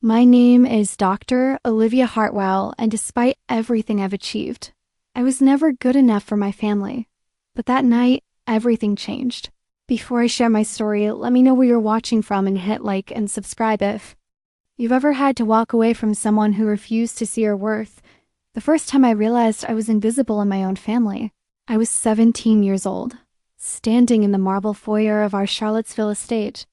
My name is Dr. Olivia Hartwell, and despite everything I've achieved, I was never good enough for my family. But that night, everything changed. Before I share my story, let me know where you're watching from and hit like and subscribe if you've ever had to walk away from someone who refused to see your worth. The first time I realized I was invisible in my own family, I was 17 years old, standing in the marble foyer of our Charlottesville estate.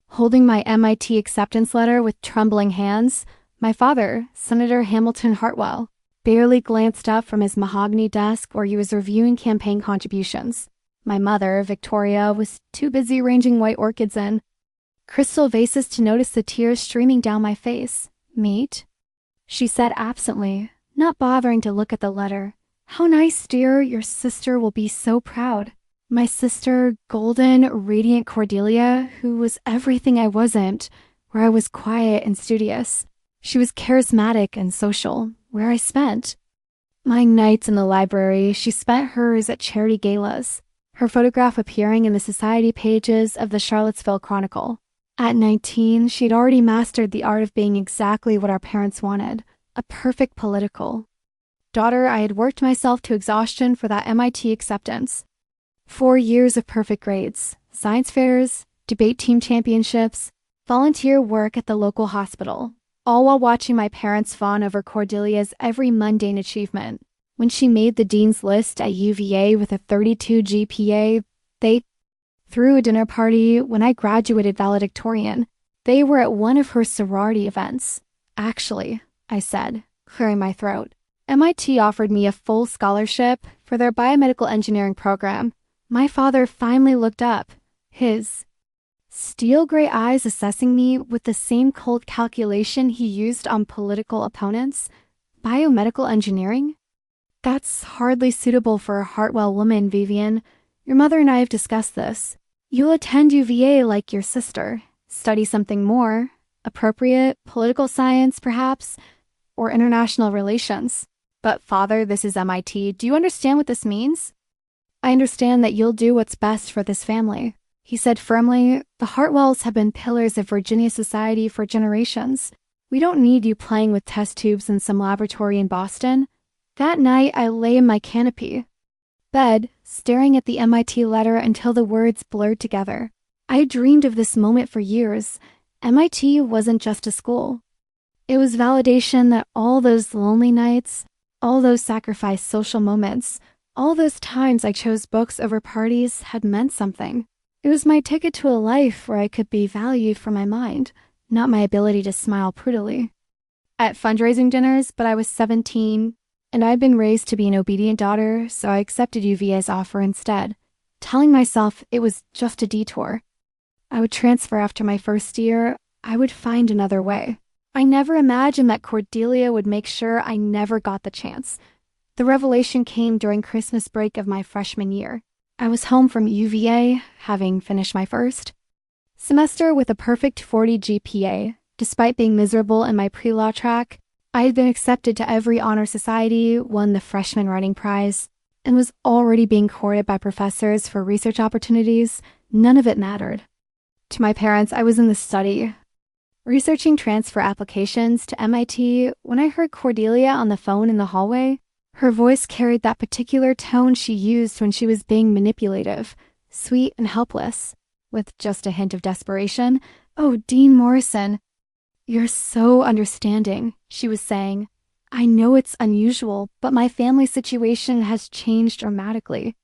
Holding my MIT acceptance letter with trembling hands, my father, Senator Hamilton Hartwell, barely glanced up from his mahogany desk where he was reviewing campaign contributions. My mother, Victoria, was too busy arranging white orchids in crystal vases to notice the tears streaming down my face. "Meet?" she said absently, not bothering to look at the letter. "How nice, dear. Your sister will be so proud." My sister, golden, radiant Cordelia, who was everything I wasn't, where I was quiet and studious. She was charismatic and social, where I spent my nights in the library. She spent hers at charity galas, her photograph appearing in the society pages of the Charlottesville Chronicle. At 19, she'd already mastered the art of being exactly what our parents wanted, a perfect political daughter. I had worked myself to exhaustion for that MIT acceptance. 4 years of perfect grades, science fairs, debate team championships, volunteer work at the local hospital, all while watching my parents fawn over Cordelia's every mundane achievement. When she made the dean's list at UVA with a 32 GPA, they threw a dinner party. When I graduated valedictorian, they were at one of her sorority events. "Actually," I said, clearing my throat, "MIT offered me a full scholarship for their biomedical engineering program." My father finally looked up, his steel gray eyes assessing me with the same cold calculation he used on political opponents. "Biomedical engineering? That's hardly suitable for a Hartwell woman, Vivian. Your mother and I have discussed this. You'll attend UVA like your sister, study something more appropriate, political science perhaps, or international relations." "But father, this is MIT. Do you understand what this means?" "I understand that you'll do what's best for this family," he said firmly. "The Hartwells have been pillars of Virginia society for generations. We don't need you playing with test tubes in some laboratory in Boston." That night, I lay in my canopy bed, staring at the MIT letter until the words blurred together. I had dreamed of this moment for years. MIT wasn't just a school. It was validation that all those lonely nights, all those sacrificed social moments, all those times I chose books over parties had meant something. It was my ticket to a life where I could be valued for my mind, not my ability to smile prettily. At fundraising dinners, but I was 17, and I'd been raised to be an obedient daughter, so I accepted UVA's offer instead, telling myself it was just a detour. I would transfer after my first year. I would find another way. I never imagined that Cordelia would make sure I never got the chance. The revelation came during Christmas break of my freshman year. I was home from UVA, having finished my first semester with a perfect 40 GPA. Despite being miserable in my pre-law track, I had been accepted to every honor society, won the freshman writing prize, and was already being courted by professors for research opportunities. None of it mattered. To my parents, I was in the study, researching transfer applications to MIT, when I heard Cordelia on the phone in the hallway. Her voice carried that particular tone she used when she was being manipulative, sweet and helpless, with just a hint of desperation. "Oh, Dean Morrison, you're so understanding," she was saying. "I know it's unusual, but my family situation has changed dramatically.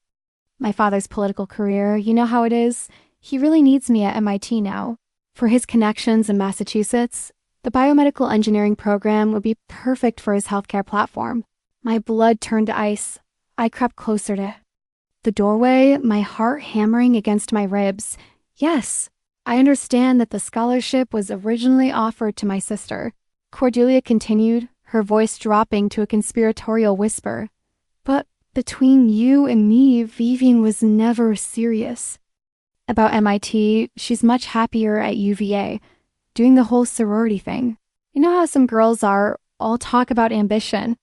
My father's political career, you know how it is. He really needs me at MIT now. For his connections in Massachusetts, the biomedical engineering program would be perfect for his healthcare platform." My blood turned to ice. I crept closer to the doorway, my heart hammering against my ribs. "Yes, I understand that the scholarship was originally offered to my sister," Cordelia continued, her voice dropping to a conspiratorial whisper. "But between you and me, Vivian was never serious about MIT. She's much happier at UVA, doing the whole sorority thing. You know how some girls are, all talk about ambition.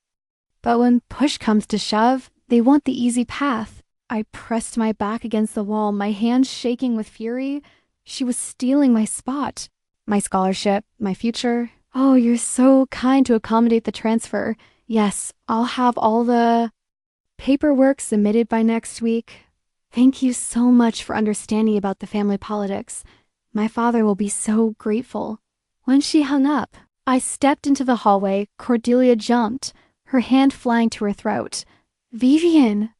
But when push comes to shove, they want the easy path." I pressed my back against the wall, my hands shaking with fury. She was stealing my spot, my scholarship, my future, Oh, you're so kind to accommodate the transfer. Yes, I'll have all the paperwork submitted by next week. Thank you so much for understanding about the family politics. My father will be so grateful. When she hung up, I stepped into the hallway. Cordelia jumped, her hand flying to her throat. Vivian!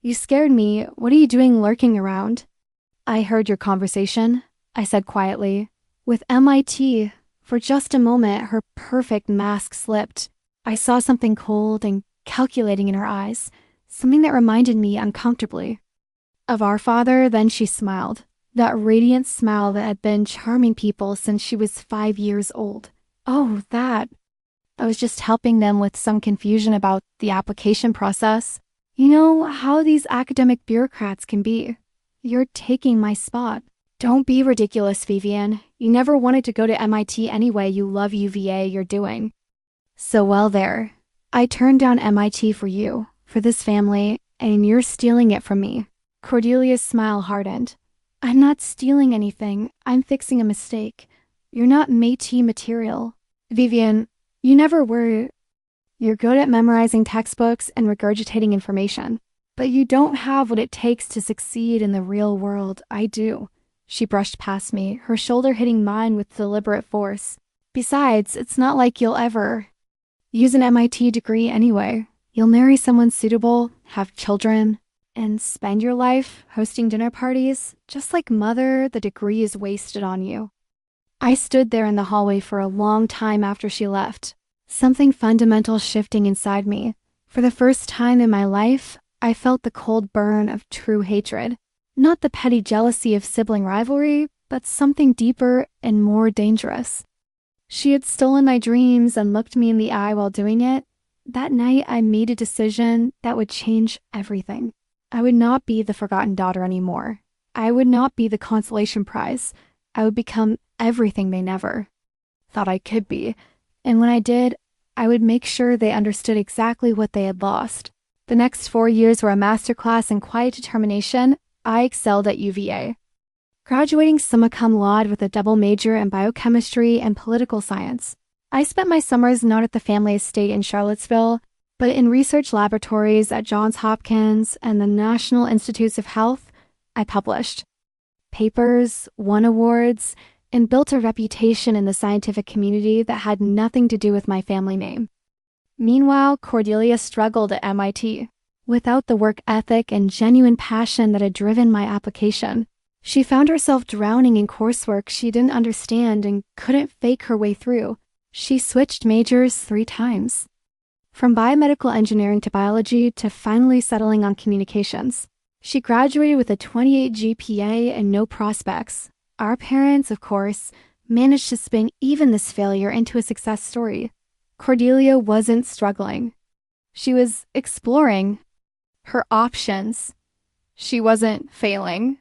You scared me. What are you doing lurking around? I heard your conversation, I said quietly. With MIT. For just a moment, her perfect mask slipped. I saw something cold and calculating in her eyes, something that reminded me uncomfortably of our father. Then she smiled, that radiant smile that had been charming people since she was 5 years old. Oh, that. I was just helping them with some confusion about the application process. You know how these academic bureaucrats can be. You're taking my spot. Don't be ridiculous, Vivian. You never wanted to go to MIT anyway. You love UVA, you're doing so well there. I turned down MIT for you, for this family, and you're stealing it from me. Cordelia's smile hardened. I'm not stealing anything. I'm fixing a mistake. You're not Métis material. Vivian, you never were. You're good at memorizing textbooks and regurgitating information, but you don't have what it takes to succeed in the real world. I do. She brushed past me, her shoulder hitting mine with deliberate force. Besides, it's not like you'll ever use an MIT degree anyway. You'll marry someone suitable, have children, and spend your life hosting dinner parties. Just like Mother, the degree is wasted on you. I stood there in the hallway for a long time after she left, something fundamental shifting inside me. For the first time in my life, I felt the cold burn of true hatred. Not the petty jealousy of sibling rivalry, but something deeper and more dangerous. She had stolen my dreams and looked me in the eye while doing it. That night, I made a decision that would change everything. I would not be the forgotten daughter anymore. I would not be the consolation prize. I would become everything they never thought I could be. And when I did, I would make sure they understood exactly what they had lost. The next 4 years were a masterclass in quiet determination. I excelled at UVA, graduating summa cum laude with a double major in biochemistry and political science. I spent my summers not at the family estate in Charlottesville, but in research laboratories at Johns Hopkins and the National Institutes of Health. I published papers, won awards, and built a reputation in the scientific community that had nothing to do with my family name. Meanwhile, Cordelia struggled at MIT. Without the work ethic and genuine passion that had driven my application, she found herself drowning in coursework she didn't understand and couldn't fake her way through. She switched majors 3 times, from biomedical engineering to biology to finally settling on communications. She graduated with a 28 GPA and no prospects. Our parents, of course, managed to spin even this failure into a success story. Cordelia wasn't struggling. She was exploring her options. She wasn't failing.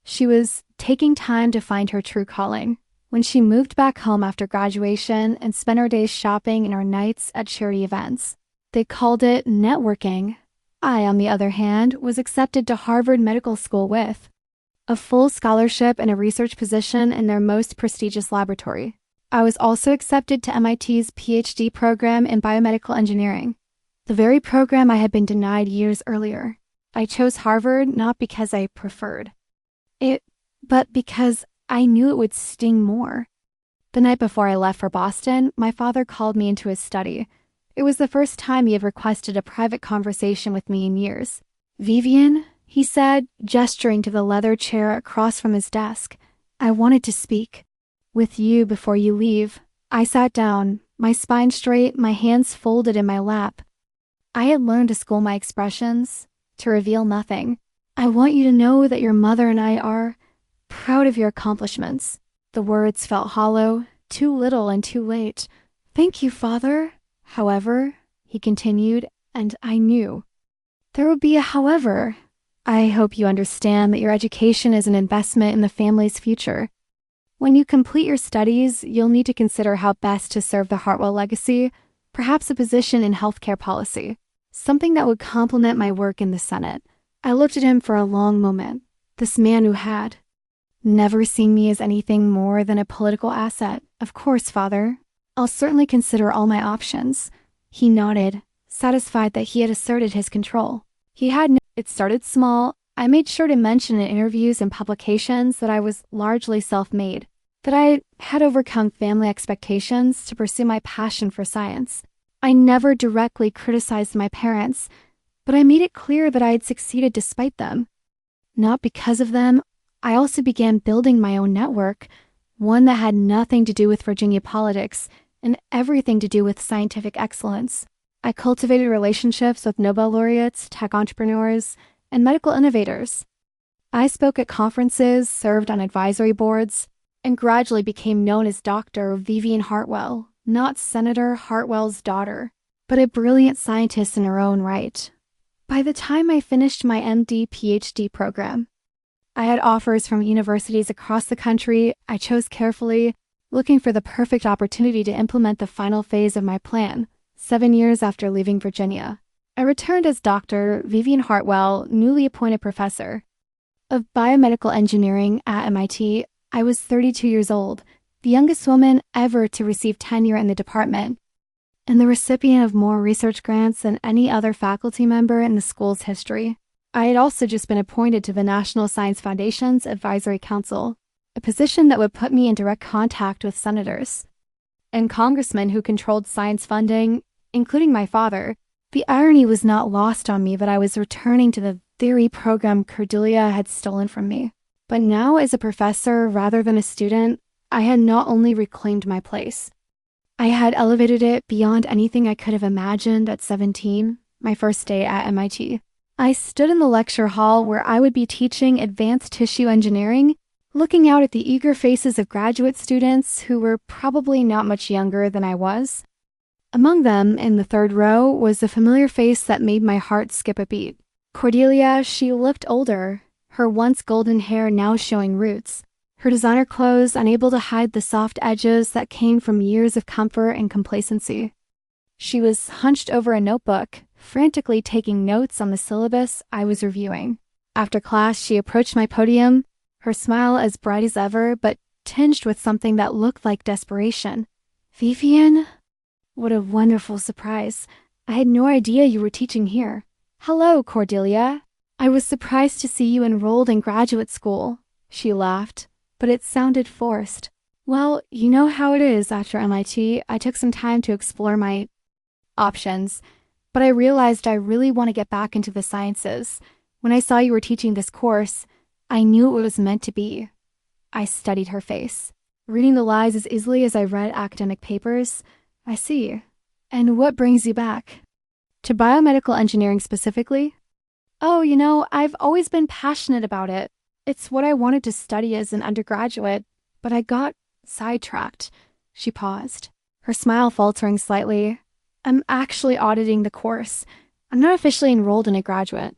She was taking time to find her true calling. When she moved back home after graduation and spent her days shopping and her nights at charity events, they called it networking. I, on the other hand, was accepted to Harvard Medical School with a full scholarship and a research position in their most prestigious laboratory. I was also accepted to MIT's PhD program in biomedical engineering, the very program I had been denied years earlier. I chose Harvard not because I preferred it, but because I knew it would sting more. The night before I left for Boston, my father called me into his study. It was the first time he had requested a private conversation with me in years. Vivian, he said, gesturing to the leather chair across from his desk, I wanted to speak with you before you leave. I sat down, my spine straight, my hands folded in my lap. I had learned to school my expressions, to reveal nothing. I want you to know that your mother and I are proud of your accomplishments. The words felt hollow, too little and too late. Thank you, Father. However, he continued, and I knew there would be a however. I hope you understand that your education is an investment in the family's future. When you complete your studies, you'll need to consider how best to serve the Hartwell legacy, perhaps a position in healthcare policy, something that would complement my work in the Senate. I looked at him for a long moment, this man who had never seen me as anything more than a political asset. Of course, Father, I'll certainly consider all my options. He nodded, satisfied that he had asserted his control. It started small. I made sure to mention in interviews and publications that I was largely self-made, that I had overcome family expectations to pursue my passion for science. I never directly criticized my parents, but I made it clear that I had succeeded despite them. Not because of them, I also began building my own network, one that had nothing to do with Virginia politics and everything to do with scientific excellence. I cultivated relationships with Nobel laureates, tech entrepreneurs, and medical innovators. I spoke at conferences, served on advisory boards, and gradually became known as Dr. Vivian Hartwell, not Senator Hartwell's daughter, but a brilliant scientist in her own right. By the time I finished my MD-PhD program, I had offers from universities across the country. I chose carefully, looking for the perfect opportunity to implement the final phase of my plan, 7 years after leaving Virginia. I returned as Dr. Vivian Hartwell, newly appointed professor of biomedical engineering at MIT. I was 32 years old, the youngest woman ever to receive tenure in the department, and the recipient of more research grants than any other faculty member in the school's history. I had also just been appointed to the National Science Foundation's Advisory Council, a position that would put me in direct contact with senators and congressmen who controlled science funding, including my father. The irony was not lost on me that I was returning to the very program Cordelia had stolen from me. But now, as a professor rather than a student, I had not only reclaimed my place, I had elevated it beyond anything I could have imagined at 17, my first day at MIT. I stood in the lecture hall where I would be teaching advanced tissue engineering, looking out at the eager faces of graduate students who were probably not much younger than I was. Among them, in the third row, was a familiar face that made my heart skip a beat. Cordelia. She looked older, her once golden hair now showing roots, her designer clothes unable to hide the soft edges that came from years of comfort and complacency. She was hunched over a notebook, frantically taking notes on the syllabus I was reviewing. After class, she approached my podium, her smile as bright as ever, but tinged with something that looked like desperation. "Vivian? What a wonderful surprise. I had no idea you were teaching here." "Hello, Cordelia. I was surprised to see you enrolled in graduate school." She laughed, but it sounded forced. "Well, you know how it is after MIT. I took some time to explore my options, but I realized I really want to get back into the sciences. When I saw you were teaching this course, I knew it was meant to be." I studied her face, reading the lies as easily as I read academic papers. "I see. And what brings you back?" "To biomedical engineering specifically?" "Oh, I've always been passionate about it. It's what I wanted to study as an undergraduate, but I got sidetracked." She paused, her smile faltering slightly. "I'm actually auditing the course. I'm not officially enrolled in a graduate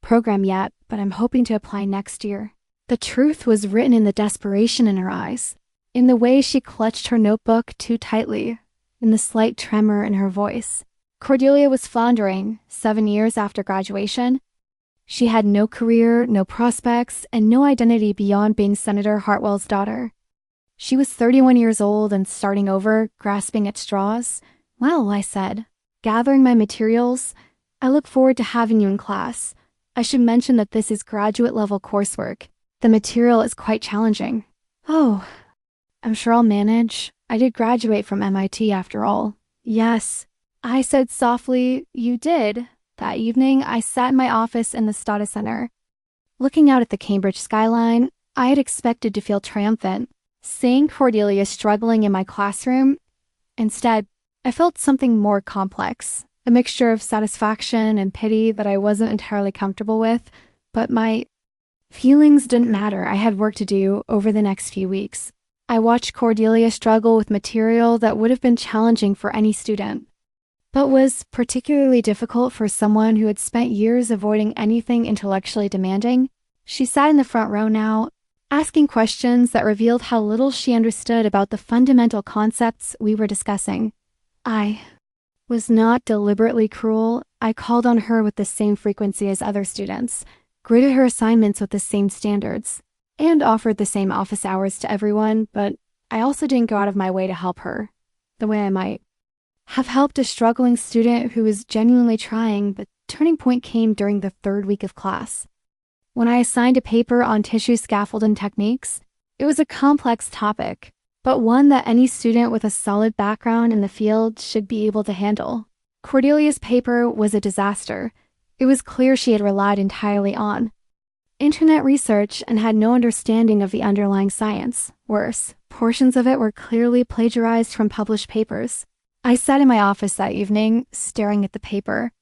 program yet, but I'm hoping to apply next year." The truth was written in the desperation in her eyes, in the way she clutched her notebook too tightly, in the slight tremor in her voice. Cordelia was floundering 7 years after graduation. She had no career, no prospects, and no identity beyond being Senator Hartwell's daughter. She was 31 years old and starting over, grasping at straws. "Well," I said, gathering my materials, "I look forward to having you in class. I should mention that this is graduate-level coursework. The material is quite challenging." "Oh, I'm sure I'll manage. I did graduate from MIT after all." "Yes," I said softly. "You did." That evening, I sat in my office in the Stata Center. Looking out at the Cambridge skyline, I had expected to feel triumphant, seeing Cordelia struggling in my classroom. Instead, I felt something more complex, a mixture of satisfaction and pity that I wasn't entirely comfortable with, but my feelings didn't matter. I had work to do over the next few weeks. I watched Cordelia struggle with material that would have been challenging for any student, but was particularly difficult for someone who had spent years avoiding anything intellectually demanding. She sat in the front row now, asking questions that revealed how little she understood about the fundamental concepts we were discussing. I was not deliberately cruel. I called on her with the same frequency as other students, graded her assignments with the same standards, and offered the same office hours to everyone, but I also didn't go out of my way to help her. the way I might have helped a struggling student who was genuinely trying, but turning point came during the third week of class. When I assigned a paper on tissue scaffolding techniques, it was a complex topic, but one that any student with a solid background in the field should be able to handle. Cordelia's paper was a disaster. It was clear she had relied entirely on internet research and had no understanding of the underlying science. Worse, portions of it were clearly plagiarized from published papers. I sat in my office that evening, staring at the paper.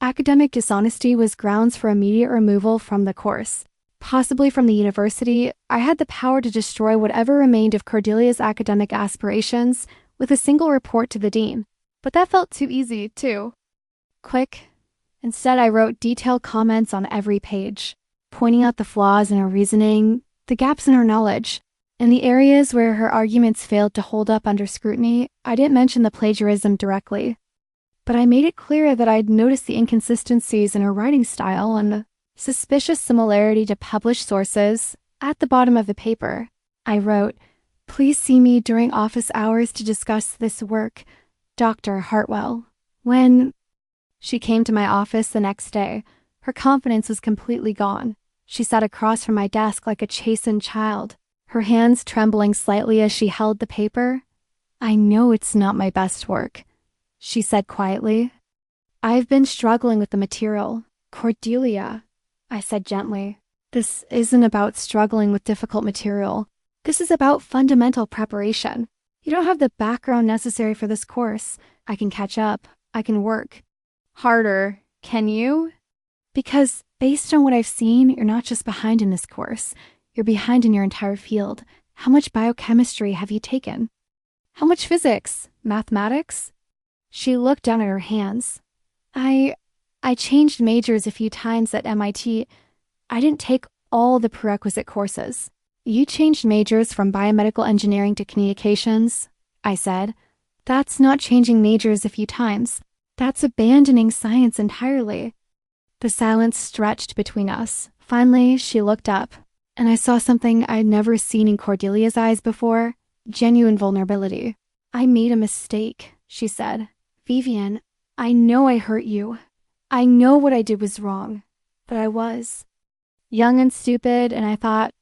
Academic dishonesty was grounds for immediate removal from the course. Possibly from the university, I had the power to destroy whatever remained of Cordelia's academic aspirations with a single report to the dean. But that felt too easy, too. Quick. Instead, I wrote detailed comments on every page, pointing out the flaws in her reasoning, the gaps in her knowledge. In the areas where her arguments failed to hold up under scrutiny, I didn't mention the plagiarism directly. But I made it clear that I'd noticed the inconsistencies in her writing style and the suspicious similarity to published sources. At the bottom of the paper, I wrote, "Please see me during office hours to discuss this work, Dr. Hartwell." When she came to my office the next day, her confidence was completely gone. She sat across from my desk like a chastened child, her hands trembling slightly as she held the paper. "I know it's not my best work," she said quietly. "I've been struggling with the material. Cordelia," I said gently, "this isn't about struggling with difficult material. This is about fundamental preparation. You don't have the background necessary for this course. I can catch up. I can work harder. Can you? Because based on what I've seen, you're not just behind in this course. You're behind in your entire field. How much biochemistry have you taken? How much physics? Mathematics?" She looked down at her hands. I changed majors a few times at MIT. I didn't take all the prerequisite courses. "You changed majors from biomedical engineering to communications," I said. "That's not changing majors a few times. That's abandoning science entirely." The silence stretched between us. Finally, she looked up, and I saw something I'd never seen in Cordelia's eyes before: genuine vulnerability. "I made a mistake," she said. "Vivian, I know I hurt you. I know what I did was wrong, but I was young and stupid, and I thought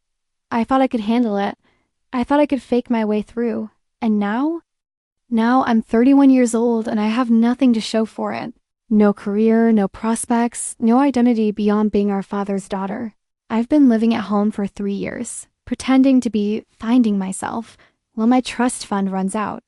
I could handle it. I thought I could fake my way through. And now I'm 31 years old and I have nothing to show for it. No career, no prospects, no identity beyond being our father's daughter. I've been living at home for 3 years, pretending to be finding myself while my trust fund runs out.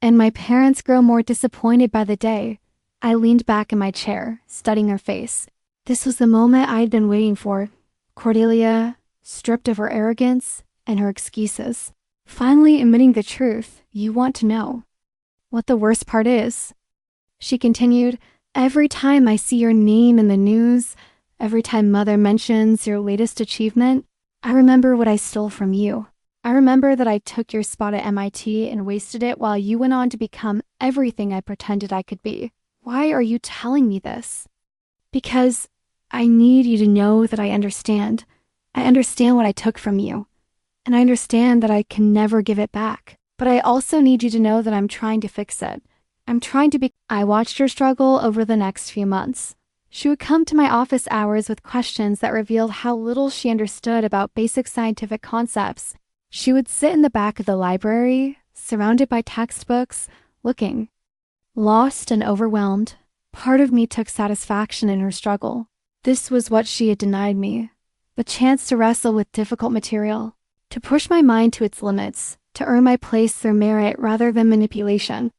And my parents grow more disappointed by the day." I leaned back in my chair, studying her face. This was the moment I had been waiting for. Cordelia, stripped of her arrogance and her excuses, finally admitting the truth. "You want to know what the worst part is?" She continued, "Every time I see your name in the news, every time Mother mentions your latest achievement, I remember what I stole from you. I remember that I took your spot at MIT and wasted it while you went on to become everything I pretended I could be. Why are you telling me this?" "Because I need you to know that I understand. I understand what I took from you, and I understand that I can never give it back. But I also need you to know that I'm trying to fix it. I watched her struggle over the next few months. She would come to my office hours with questions that revealed how little she understood about basic scientific concepts. She would sit in the back of the library, surrounded by textbooks, looking lost and overwhelmed. Part of me took satisfaction in her struggle. This was what she had denied me: the chance to wrestle with difficult material, to push my mind to its limits, to earn my place through merit rather than manipulation.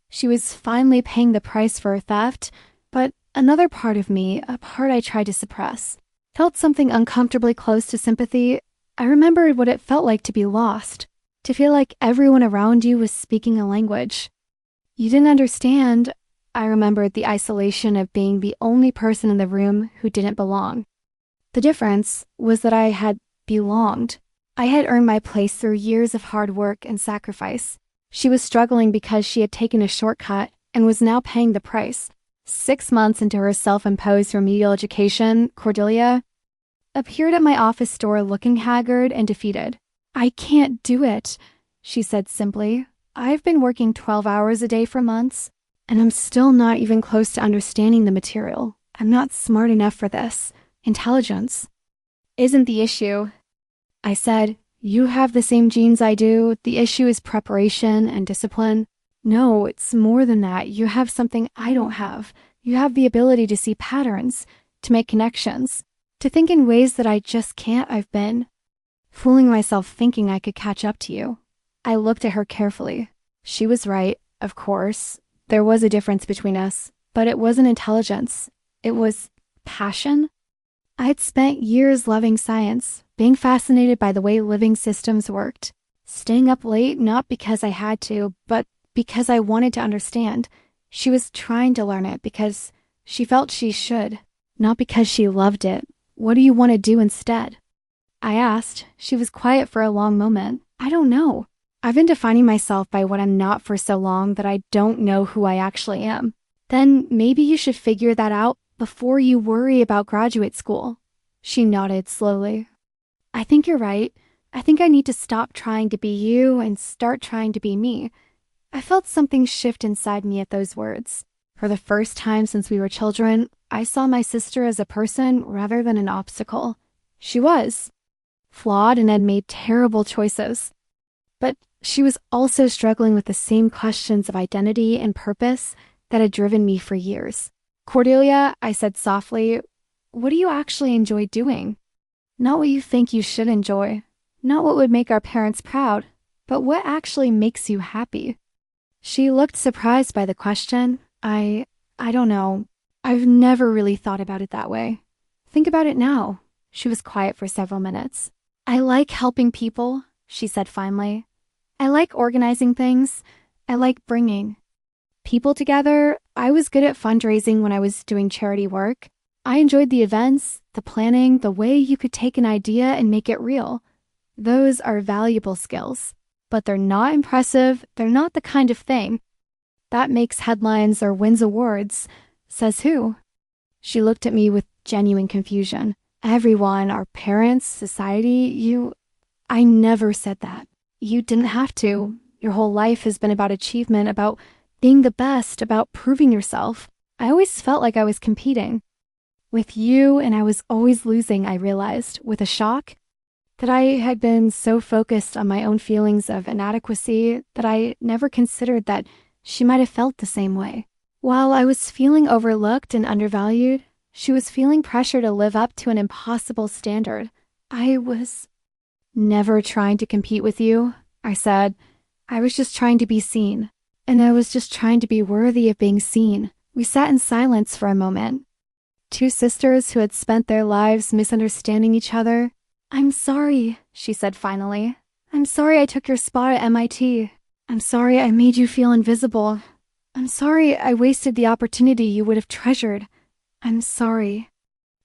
She was finally paying the price for her theft, but another part of me, a part I tried to suppress, felt something uncomfortably close to sympathy. I remembered what it felt like to be lost, to feel like everyone around you was speaking a language you didn't understand. I remembered the isolation of being the only person in the room who didn't belong. The difference was that I had belonged. I had earned my place through years of hard work and sacrifice. She was struggling because she had taken a shortcut and was now paying the price. 6 months into her self-imposed remedial education, Cordelia appeared at my office door looking haggard and defeated. "I can't do it," she said simply. I've been working 12 hours a day for months, and I'm still not even close to understanding the material. I'm not smart enough for this. Intelligence isn't the issue. I said, you have the same genes I do. The issue is preparation and discipline. No, it's more than that. You have something I don't have. You have the ability to see patterns, to make connections, to think in ways that I just can't. I've been fooling myself thinking I could catch up to you. I looked at her carefully. She was right, of course. There was a difference between us, but it wasn't intelligence. It was passion. I had spent years loving science, being fascinated by the way living systems worked, staying up late not because I had to, but because I wanted to understand. She was trying to learn it because she felt she should, not because she loved it. What do you want to do instead? I asked. She was quiet for a long moment. I don't know. I've been defining myself by what I'm not for so long that I don't know who I actually am. Then maybe you should figure that out before you worry about graduate school. She nodded slowly. I think you're right. I think I need to stop trying to be you and start trying to be me. I felt something shift inside me at those words. For the first time since we were children, I saw my sister as a person rather than an obstacle. She was flawed and had made terrible choices. But she was also struggling with the same questions of identity and purpose that had driven me for years. Cordelia, I said softly, what do you actually enjoy doing? Not what you think you should enjoy, not what would make our parents proud, but what actually makes you happy. She looked surprised by the question. I don't know. I've never really thought about it that way. Think about it now. She was quiet for several minutes. I like helping people, she said finally. I like organizing things. I like bringing people together. I was good at fundraising when I was doing charity work. I enjoyed the events, the planning, the way you could take an idea and make it real. Those are valuable skills, but they're not impressive. They're not the kind of thing that makes headlines or wins awards. Says who? She looked at me with genuine confusion. Everyone, our parents, society, I never said that. You didn't have to. Your whole life has been about achievement, about being the best, about proving yourself. I always felt like I was competing with you, and I was always losing, I realized, with a shock, that I had been so focused on my own feelings of inadequacy that I never considered that she might have felt the same way. While I was feeling overlooked and undervalued, she was feeling pressure to live up to an impossible standard. I was never trying to compete with you, I said. I was just trying to be seen. And I was just trying to be worthy of being seen. We sat in silence for a moment. Two sisters who had spent their lives misunderstanding each other. I'm sorry, she said finally. I'm sorry I took your spot at MIT. I'm sorry I made you feel invisible. I'm sorry I wasted the opportunity you would have treasured. I'm sorry.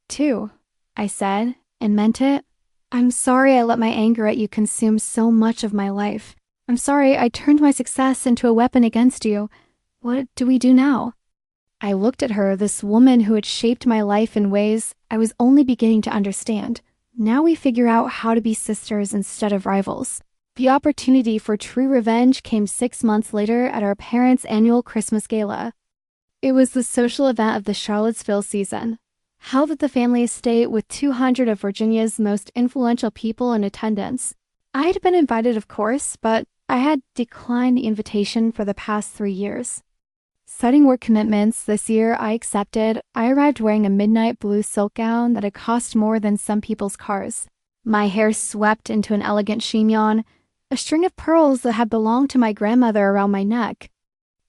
Too, I said, and meant it. I'm sorry I let my anger at you consume so much of my life. I'm sorry I turned my success into a weapon against you. What do we do now? I looked at her, this woman who had shaped my life in ways I was only beginning to understand. Now we figure out how to be sisters instead of rivals. The opportunity for true revenge came 6 months later at our parents' annual Christmas gala. It was the social event of the Charlottesville season, held at the family estate with 200 of Virginia's most influential people in attendance. I had been invited, of course, but I had declined the invitation for the past 3 years. Citing work commitments, this year I accepted. I arrived wearing a midnight blue silk gown that had cost more than some people's cars. My hair swept into an elegant chignon, a string of pearls that had belonged to my grandmother around my neck.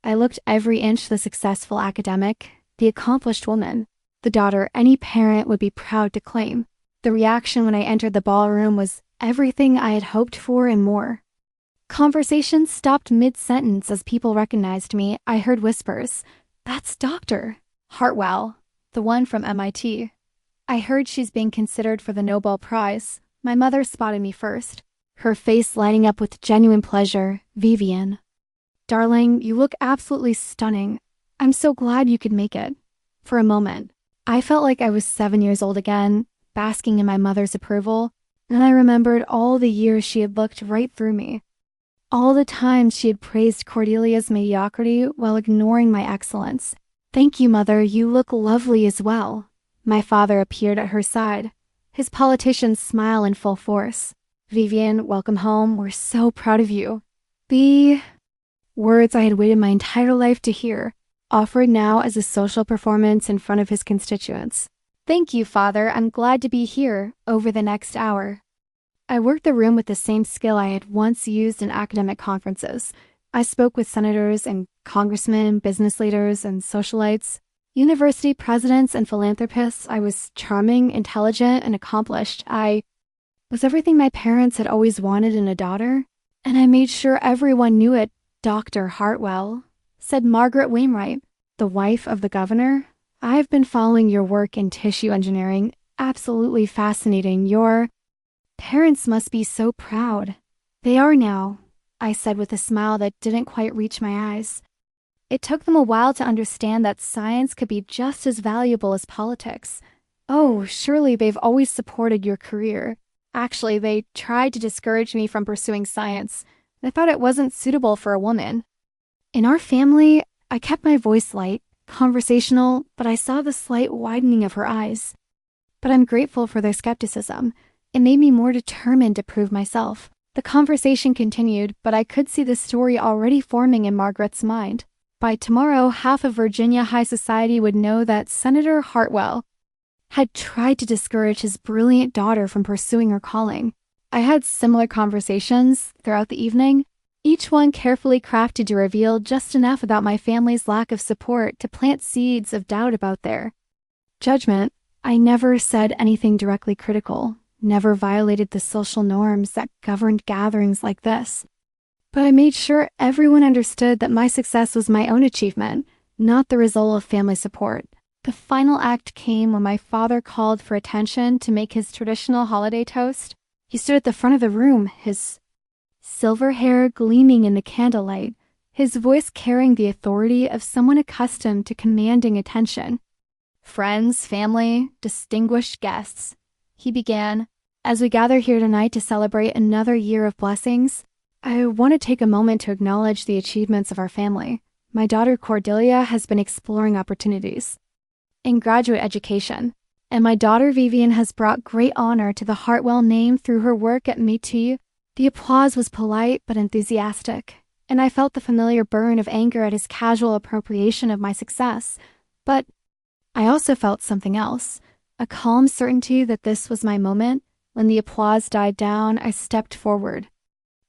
I looked every inch the successful academic, the accomplished woman, the daughter any parent would be proud to claim. The reaction when I entered the ballroom was everything I had hoped for and more. Conversation stopped mid-sentence as people recognized me. I heard whispers. That's Dr. Hartwell, the one from MIT. I heard she's being considered for the Nobel Prize. My mother spotted me first, her face lighting up with genuine pleasure. Vivian. Darling, you look absolutely stunning. I'm so glad you could make it. For a moment, I felt like I was 7 years old again, basking in my mother's approval, and I remembered all the years she had looked right through me. all the times she had praised Cordelia's mediocrity while ignoring my excellence. "Thank you, Mother, you look lovely as well." My father appeared at her side, his politician smile in full force. "Vivian, welcome home. We're so proud of you." The words I had waited my entire life to hear, offered now as a social performance in front of his constituents. "Thank you, Father. I'm glad to be here." Over the next hour, I worked the room with the same skill I had once used in academic conferences. I spoke with senators and congressmen, business leaders and socialites, university presidents and philanthropists. I was charming, intelligent, and accomplished. I was everything my parents had always wanted in a daughter, and I made sure everyone knew it. "Dr. Hartwell," said Margaret Wainwright, the wife of the governor, "I've been following your work in tissue engineering. Absolutely fascinating. Your parents must be so proud." "They are now," I said with a smile that didn't quite reach my eyes. "It took them a while to understand that science could be just as valuable as politics." "Oh, surely they've always supported your career." "Actually, they tried to discourage me from pursuing science. They thought it wasn't suitable for a woman." In our family, I kept my voice light, conversational, but I saw the slight widening of her eyes. But I'm grateful for their skepticism. It made me more determined to prove myself. The conversation continued, but I could see the story already forming in Margaret's mind. By tomorrow, half of Virginia high society would know that Senator Hartwell had tried to discourage his brilliant daughter from pursuing her calling. I had similar conversations throughout the evening, each one carefully crafted to reveal just enough about my family's lack of support to plant seeds of doubt about their judgment. I never said anything directly critical, never violated the social norms that governed gatherings like this. But I made sure everyone understood that my success was my own achievement, not the result of family support. The final act came when my father called for attention to make his traditional holiday toast. He stood at the front of the room, his silver hair gleaming in the candlelight, his voice carrying the authority of someone accustomed to commanding attention. "Friends, family, distinguished guests," he began, "as we gather here tonight to celebrate another year of blessings, I want to take a moment to acknowledge the achievements of our family. My daughter Cordelia has been exploring opportunities in graduate education, and my daughter Vivian has brought great honor to the Hartwell name through her work at MIT." The applause was polite but enthusiastic, and I felt the familiar burn of anger at his casual appropriation of my success. But I also felt something else, a calm certainty that this was my moment. When the applause died down, I stepped forward.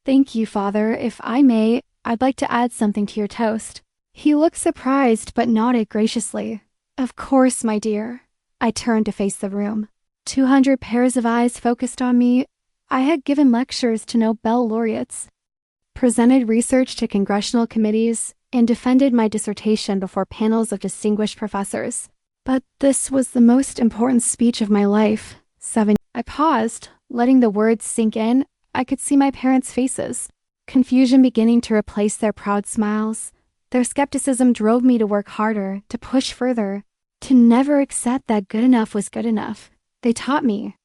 "Thank you, Father. If I may, I'd like to add something to your toast." He looked surprised but nodded graciously. "Of course, my dear." I turned to face the room. 200 pairs of eyes focused on me. I had given lectures to Nobel laureates, presented research to congressional committees, and defended my dissertation before panels of distinguished professors. But this was the most important speech of my life. I paused, letting the words sink in. I could see my parents' faces, confusion beginning to replace their proud smiles. Their skepticism drove me to work harder, to push further, to never accept that good enough was good enough. They taught me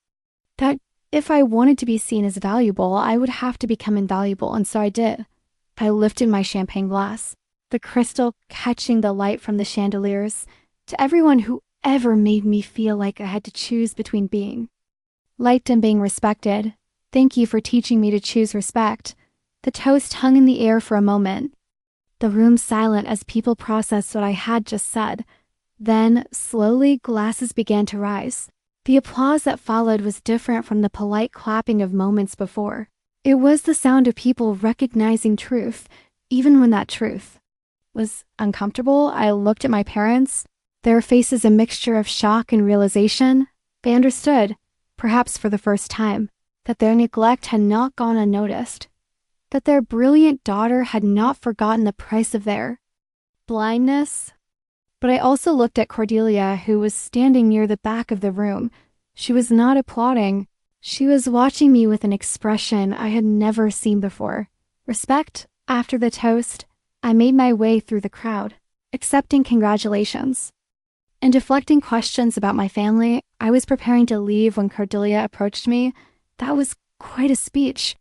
that if I wanted to be seen as valuable, I would have to become invaluable, and so I did. I lifted my champagne glass, the crystal catching the light from the chandeliers. "To everyone who ever made me feel like I had to choose between being liked and being respected, thank you for teaching me to choose respect." The toast hung in the air for a moment, the room silent as people processed what I had just said. Then, slowly, glasses began to rise. The applause that followed was different from the polite clapping of moments before. It was the sound of people recognizing truth, even when that truth was uncomfortable. I looked at my parents, their faces a mixture of shock and realization. They understood, perhaps for the first time, that their neglect had not gone unnoticed, that their brilliant daughter had not forgotten the price of their blindness. But I also looked at Cordelia, who was standing near the back of the room. She was not applauding. She was watching me with an expression I had never seen before. Respect. After the toast, I made my way through the crowd, accepting congratulations and deflecting questions about my family. I was preparing to leave when Cordelia approached me. "That was quite a speech,"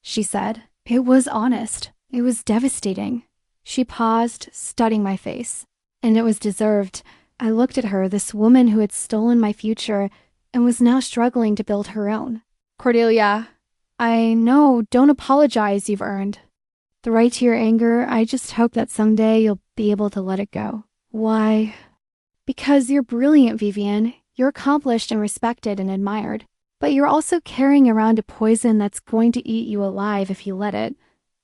she said. It was honest. It was devastating. She paused, studying my face. And it was deserved. I looked at her, this woman who had stolen my future and was now struggling to build her own. Cordelia, I know, don't apologize, you've earned the right to your anger. I just hope that someday you'll be able to let it go. Why? Because you're brilliant, Vivian. You're accomplished and respected and admired. But you're also carrying around a poison that's going to eat you alive if you let it.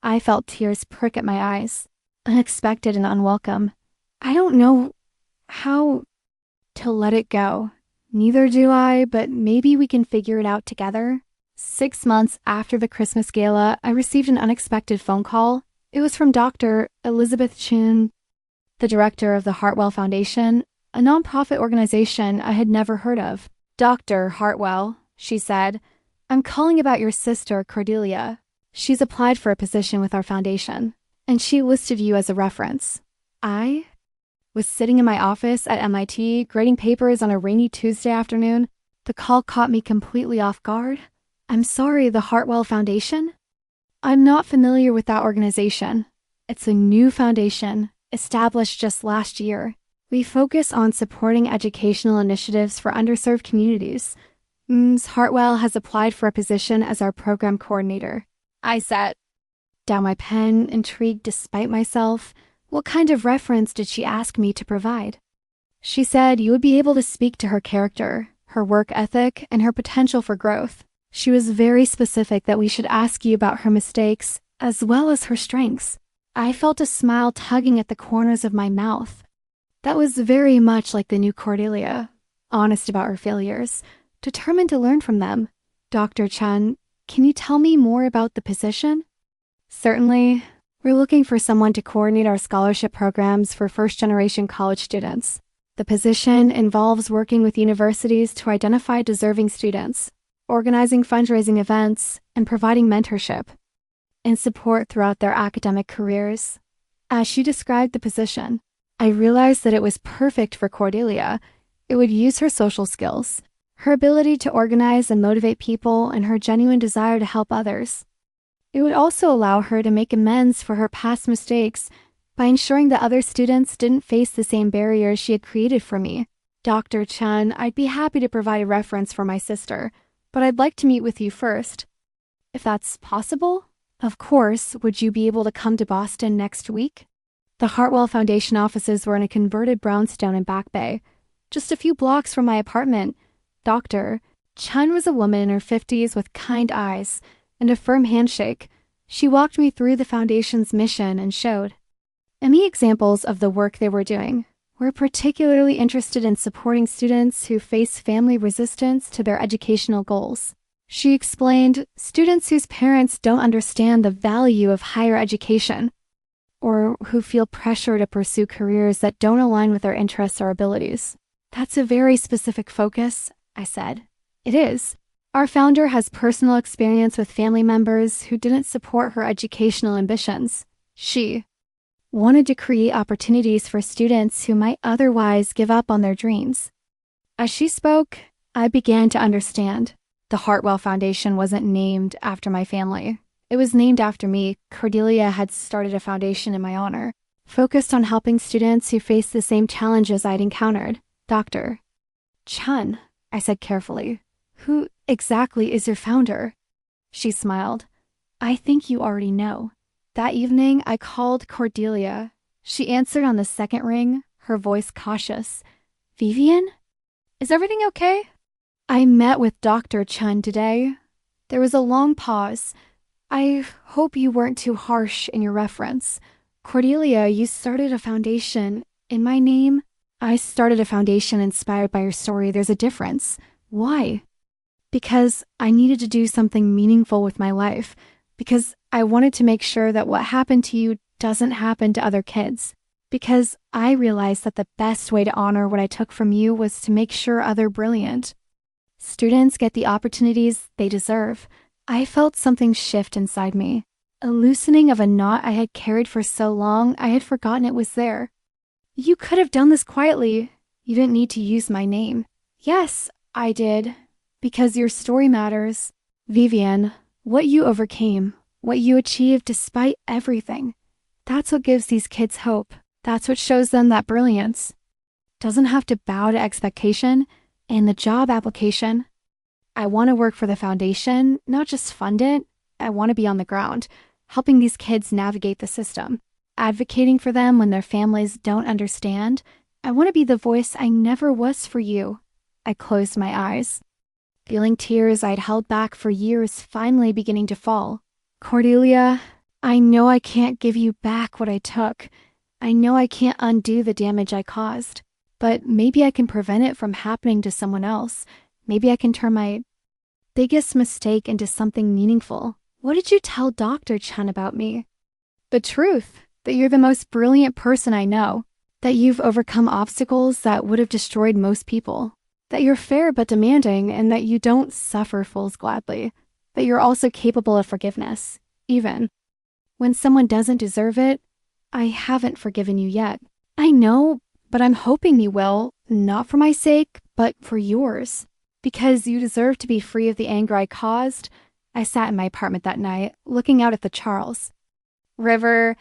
I felt tears prick at my eyes. Unexpected and unwelcome. I don't know how to let it go. Neither do I, but maybe we can figure it out together. 6 months after the Christmas gala, I received an unexpected phone call. It was from Dr. Elizabeth Chun, the director of the Hartwell Foundation, a nonprofit organization I had never heard of. Dr. Hartwell, she said, I'm calling about your sister, Cordelia. She's applied for a position with our foundation, and she listed you as a reference. I was sitting in my office at MIT, grading papers on a rainy Tuesday afternoon. The call caught me completely off guard. I'm sorry, the Hartwell Foundation? I'm not familiar with that organization. It's a new foundation, established just last year. We focus on supporting educational initiatives for underserved communities. Ms. Hartwell has applied for a position as our program coordinator. I set down my pen, intrigued despite myself. What kind of reference did she ask me to provide? She said you would be able to speak to her character, her work ethic, and her potential for growth. She was very specific that we should ask you about her mistakes as well as her strengths. I felt a smile tugging at the corners of my mouth. That was very much like the new Cordelia, honest about her failures, determined to learn from them. Dr. Chun, can you tell me more about the position? Certainly. We're looking for someone to coordinate our scholarship programs for first-generation college students. The position involves working with universities to identify deserving students, organizing fundraising events, and providing mentorship and support throughout their academic careers. As she described the position, I realized that it was perfect for Cordelia. It would use her social skills, her ability to organize and motivate people, and her genuine desire to help others. It would also allow her to make amends for her past mistakes by ensuring that other students didn't face the same barriers she had created for me. Dr. Chun, I'd be happy to provide a reference for my sister, but I'd like to meet with you first. If that's possible? Of course. Would you be able to come to Boston next week? The Hartwell Foundation offices were in a converted brownstone in Back Bay, just a few blocks from my apartment. Dr. Chun was a woman in her 50s with kind eyes and a firm handshake. She walked me through the foundation's mission and showed me examples of the work they were doing. We're particularly interested in supporting students who face family resistance to their educational goals. She explained, students whose parents don't understand the value of higher education, or who feel pressure to pursue careers that don't align with their interests or abilities. That's a very specific focus, I said. It is. Our founder has personal experience with family members who didn't support her educational ambitions. She wanted to create opportunities for students who might otherwise give up on their dreams. As she spoke, I began to understand. The Hartwell Foundation wasn't named after my family. It was named after me. Cordelia had started a foundation in my honor, focused on helping students who faced the same challenges I'd encountered. Dr. Chun, I said carefully. Who exactly is your founder? She smiled. I think you already know. That evening, I called Cordelia. She answered on the second ring, her voice cautious. Vivian? Is everything okay? I met with Dr. Chun today. There was a long pause. I hope you weren't too harsh in your reference. Cordelia, you started a foundation in my name. I started a foundation inspired by your story. There's a difference. Why? Because I needed to do something meaningful with my life. Because I wanted to make sure that what happened to you doesn't happen to other kids. Because I realized that the best way to honor what I took from you was to make sure other brilliant students get the opportunities they deserve. I felt something shift inside me. A loosening of a knot I had carried for so long, I had forgotten it was there. You could have done this quietly. You didn't need to use my name. Yes, I did. Because your story matters. Vivian, what you overcame, what you achieved despite everything. That's what gives these kids hope. That's what shows them that brilliance doesn't have to bow to expectation. And the job application, I want to work for the foundation, not just fund it. I want to be on the ground, helping these kids navigate the system, advocating for them when their families don't understand. I want to be the voice I never was for you. I closed my eyes, feeling tears I'd held back for years finally beginning to fall. Cordelia, I know I can't give you back what I took. I know I can't undo the damage I caused. But maybe I can prevent it from happening to someone else. Maybe I can turn my biggest mistake into something meaningful. What did you tell Dr. Chen about me? The truth, that you're the most brilliant person I know, that you've overcome obstacles that would have destroyed most people, that you're fair but demanding, and that you don't suffer fools gladly, that you're also capable of forgiveness, even when someone doesn't deserve it. I haven't forgiven you yet. I know, but I'm hoping you will, not for my sake, but for yours. Because you deserve to be free of the anger I caused. I sat in my apartment that night, looking out at the Charles River,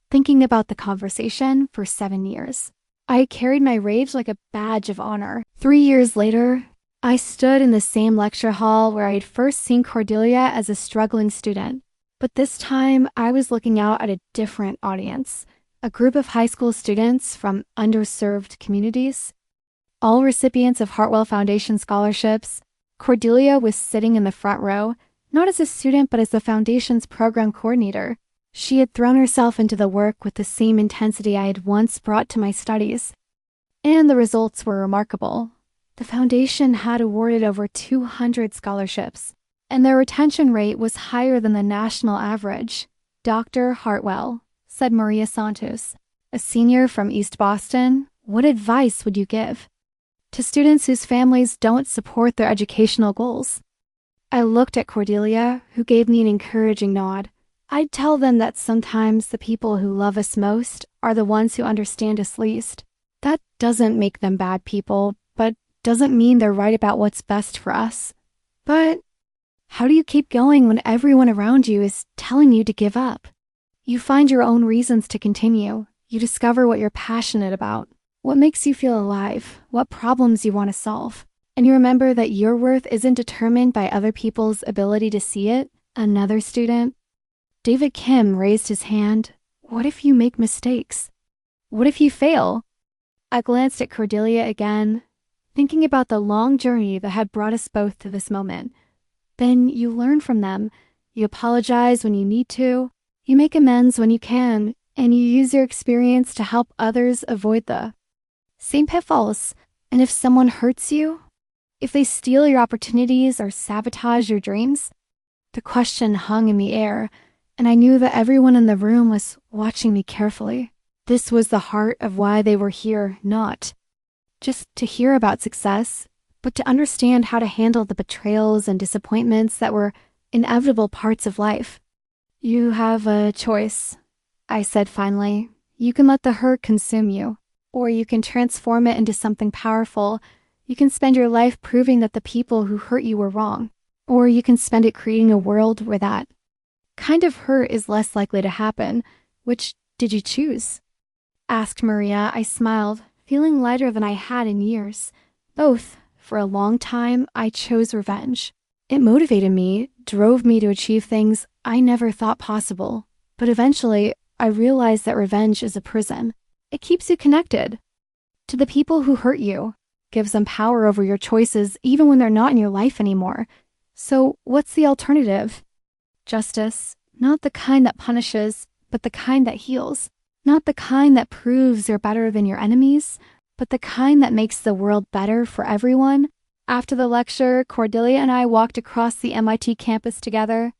thinking about the conversation for 7 years. I carried my rage like a badge of honor. 3 years later, I stood in the same lecture hall where I had first seen Cordelia as a struggling student. But this time, I was looking out at a different audience. A group of high school students from underserved communities, all recipients of Hartwell Foundation scholarships. Cordelia was sitting in the front row, not as a student but as the foundation's program coordinator. She had thrown herself into the work with the same intensity I had once brought to my studies. And the results were remarkable. The foundation had awarded over 200 scholarships, and their retention rate was higher than the national average. Dr. Hartwell, said Maria Santos, a senior from East Boston, what advice would you give to students whose families don't support their educational goals? I looked at Cordelia, who gave me an encouraging nod. I'd tell them that sometimes the people who love us most are the ones who understand us least. That doesn't make them bad people, but doesn't mean they're right about what's best for us. But how do you keep going when everyone around you is telling you to give up? You find your own reasons to continue. You discover what you're passionate about, what makes you feel alive, what problems you want to solve. And you remember that your worth isn't determined by other people's ability to see it. Another student, David Kim, raised his hand. What if you make mistakes? What if you fail? I glanced at Cordelia again, thinking about the long journey that had brought us both to this moment. Then you learn from them. You apologize when you need to. You make amends when you can, and you use your experience to help others avoid the same pitfalls. And if someone hurts you, if they steal your opportunities or sabotage your dreams, the question hung in the air, and I knew that everyone in the room was watching me carefully. This was the heart of why they were here, not just to hear about success, but to understand how to handle the betrayals and disappointments that were inevitable parts of life. You have a choice, I said finally. You can let the hurt consume you, or you can transform it into something powerful. You can spend your life proving that the people who hurt you were wrong, or you can spend it creating a world where that kind of hurt is less likely to happen. Which did you choose? Asked Maria. I smiled, feeling lighter than I had in years. Both. For a long time, I chose revenge. It motivated me, drove me to achieve things I never thought possible. But eventually, I realized that revenge is a prison. It keeps you connected to the people who hurt you, gives them power over your choices even when they're not in your life anymore. So what's the alternative? Justice, not the kind that punishes, but the kind that heals. Not the kind that proves you're better than your enemies, but the kind that makes the world better for everyone. After the lecture, Cordelia and I walked across the MIT campus together.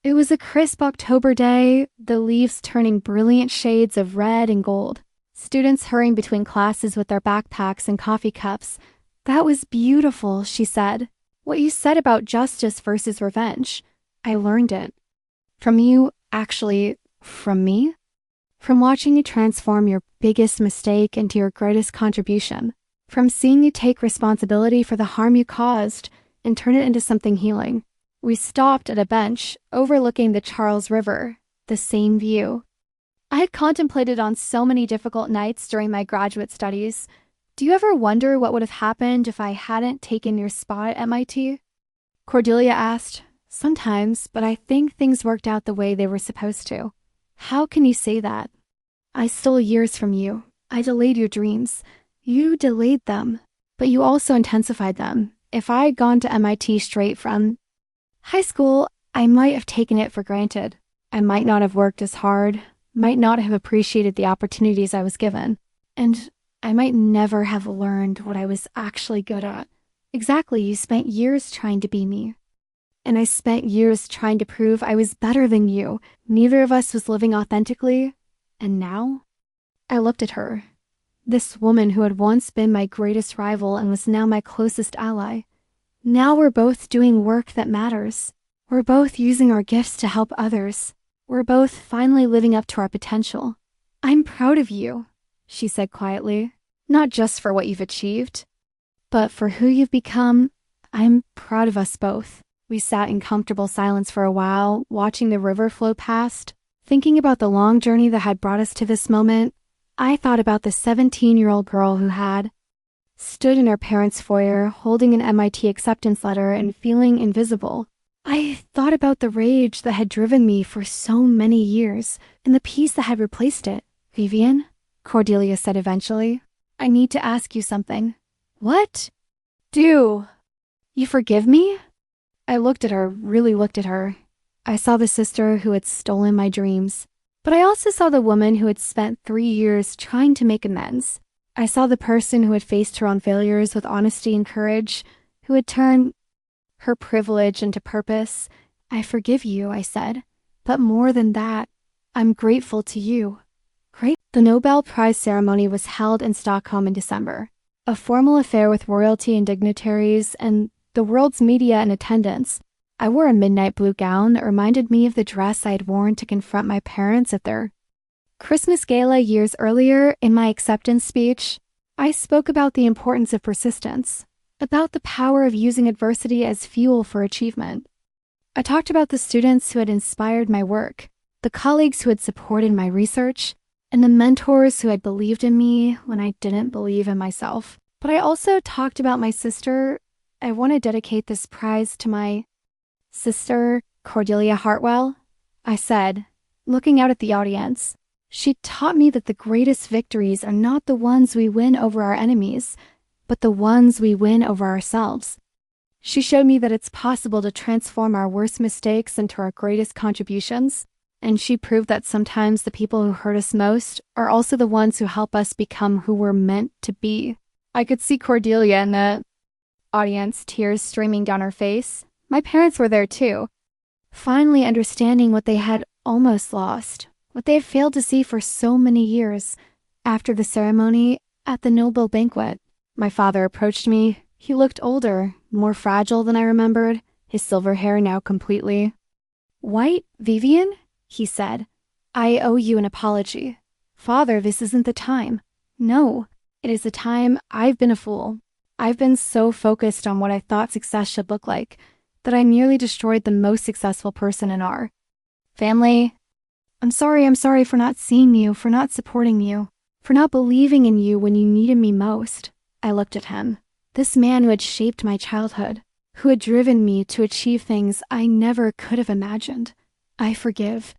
It was a crisp October day, the leaves turning brilliant shades of red and gold. Students hurrying between classes with their backpacks and coffee cups. That was beautiful, she said. What you said about justice versus revenge. I learned it. From you, actually, from me? From watching you transform your biggest mistake into your greatest contribution. From seeing you take responsibility for the harm you caused and turn it into something healing. We stopped at a bench overlooking the Charles River, the same view. I had contemplated on so many difficult nights during my graduate studies. Do you ever wonder what would have happened if I hadn't taken your spot at MIT? Cordelia asked. Sometimes, but I think things worked out the way they were supposed to. How can you say that? I stole years from you. I delayed your dreams. You delayed them, but you also intensified them. If I had gone to MIT straight from high school, I might have taken it for granted. I might not have worked as hard, might not have appreciated the opportunities I was given, and I might never have learned what I was actually good at. Exactly, you spent years trying to be me. And I spent years trying to prove I was better than you. Neither of us was living authentically. And now? I looked at her. This woman who had once been my greatest rival and was now my closest ally. Now we're both doing work that matters. We're both using our gifts to help others. We're both finally living up to our potential. I'm proud of you, she said quietly. Not just for what you've achieved, but for who you've become. I'm proud of us both. We sat in comfortable silence for a while, watching the river flow past. Thinking about the long journey that had brought us to this moment, I thought about the 17-year-old girl who had stood in her parents' foyer, holding an MIT acceptance letter and feeling invisible. I thought about the rage that had driven me for so many years, and the peace that had replaced it. Vivian, Cordelia said eventually, I need to ask you something. What? Do you forgive me? I looked at her, really looked at her. I saw the sister who had stolen my dreams, but I also saw the woman who had spent 3 years trying to make amends. I saw the person who had faced her own failures with honesty and courage, who had turned her privilege into purpose. I forgive you, I said, but more than that, I'm grateful to you. Great. The Nobel Prize ceremony was held in Stockholm in December, a formal affair with royalty and dignitaries and the world's media in attendance. I wore a midnight blue gown that reminded me of the dress I had worn to confront my parents at their Christmas gala years earlier. In my acceptance speech, I spoke about the importance of persistence, about the power of using adversity as fuel for achievement. I talked about the students who had inspired my work, the colleagues who had supported my research, and the mentors who had believed in me when I didn't believe in myself. But I also talked about my sister. I want to dedicate this prize to my sister, Cordelia Hartwell, I said, looking out at the audience. She taught me that the greatest victories are not the ones we win over our enemies, but the ones we win over ourselves. She showed me that it's possible to transform our worst mistakes into our greatest contributions, and she proved that sometimes the people who hurt us most are also the ones who help us become who we're meant to be. I could see Cordelia in the audience, tears streaming down her face. My parents were there too, finally understanding what they had almost lost, what they had failed to see for so many years. After the ceremony, at the Nobel banquet, my father approached me. He looked older, more fragile than I remembered, his silver hair now completely white. Vivian, he said, I owe you an apology. Father, this isn't the time. No, it is the time. I've been a fool. I've been so focused on what I thought success should look like that I nearly destroyed the most successful person in our family. I'm sorry for not seeing you, for not supporting you, for not believing in you when you needed me most. I looked at him, this man who had shaped my childhood, who had driven me to achieve things I never could have imagined. I forgive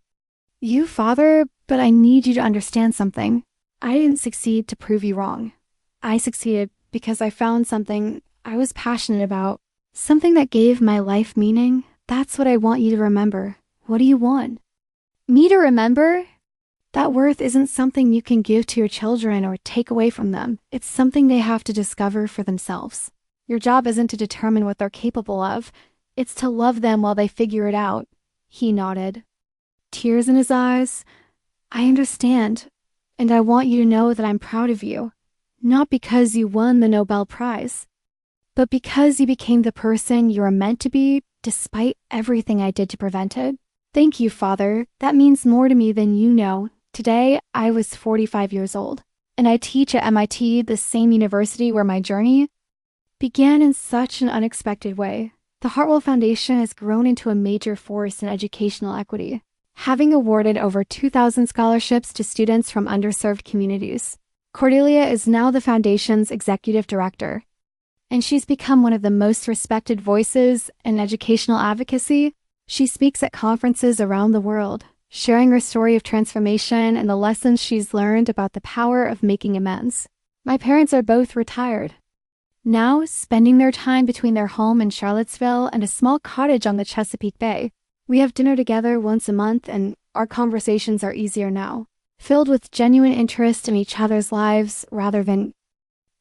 you, Father, but I need you to understand something. I didn't succeed to prove you wrong. I succeeded because I found something I was passionate about, something that gave my life meaning. That's what I want you to remember. What do you want? Me to remember? That worth isn't something you can give to your children or take away from them. It's something they have to discover for themselves. Your job isn't to determine what they're capable of. It's to love them while they figure it out. He nodded, tears in his eyes. I understand, and I want you to know that I'm proud of you. Not because you won the Nobel Prize, but because you became the person you were meant to be despite everything I did to prevent it. Thank you, Father. That means more to me than you know. Today, I was 45 years old, and I teach at MIT, the same university where my journey began in such an unexpected way. The Hartwell Foundation has grown into a major force in educational equity, having awarded over 2,000 scholarships to students from underserved communities. Cordelia is now the foundation's executive director, and she's become one of the most respected voices in educational advocacy. She speaks at conferences around the world, sharing her story of transformation and the lessons she's learned about the power of making amends. My parents are both retired, now spending their time between their home in Charlottesville and a small cottage on the Chesapeake Bay. We have dinner together once a month, and our conversations are easier now, filled with genuine interest in each other's lives rather than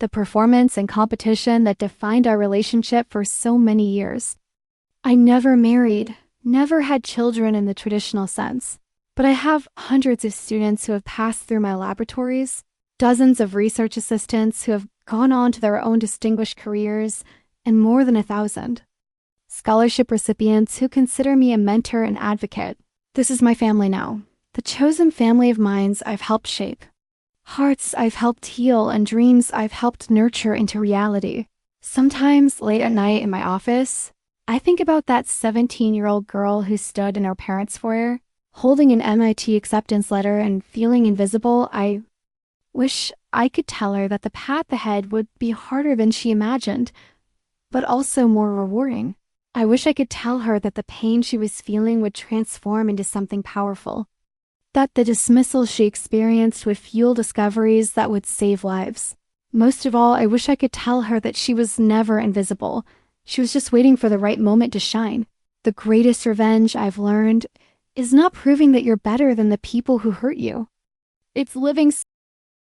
the performance and competition that defined our relationship for so many years. I never married, never had children in the traditional sense, but I have hundreds of students who have passed through my laboratories, dozens of research assistants who have gone on to their own distinguished careers, and more than 1,000 scholarship recipients who consider me a mentor and advocate. This is my family now, the chosen family of minds I've helped shape, hearts I've helped heal, and dreams I've helped nurture into reality. Sometimes, late at night in my office, I think about that 17-year-old girl who stood in her parents' foyer, holding an MIT acceptance letter and feeling invisible. I wish I could tell her that the path ahead would be harder than she imagined, but also more rewarding. I wish I could tell her that the pain she was feeling would transform into something powerful, that the dismissal she experienced would fuel discoveries that would save lives. Most of all, I wish I could tell her that she was never invisible. She was just waiting for the right moment to shine. The greatest revenge I've learned is not proving that you're better than the people who hurt you. It's living